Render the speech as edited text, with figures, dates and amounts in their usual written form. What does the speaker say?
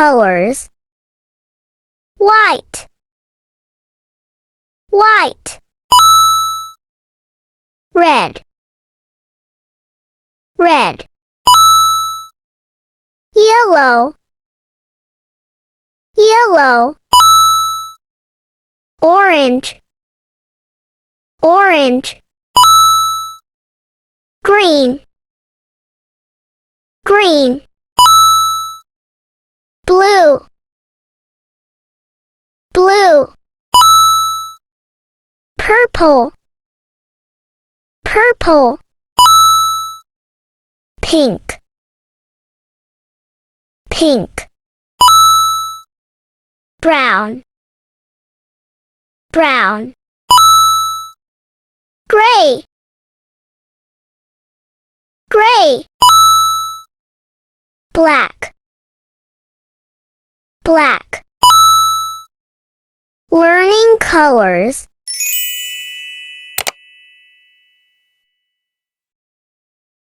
colors. White, white. Red, red. Yellow, yellow. Orange, orange. Green, green. Blue, blue. Purple, purple. Pink, pink. Brown, brown. Gray, gray. Black, black. Learning colors.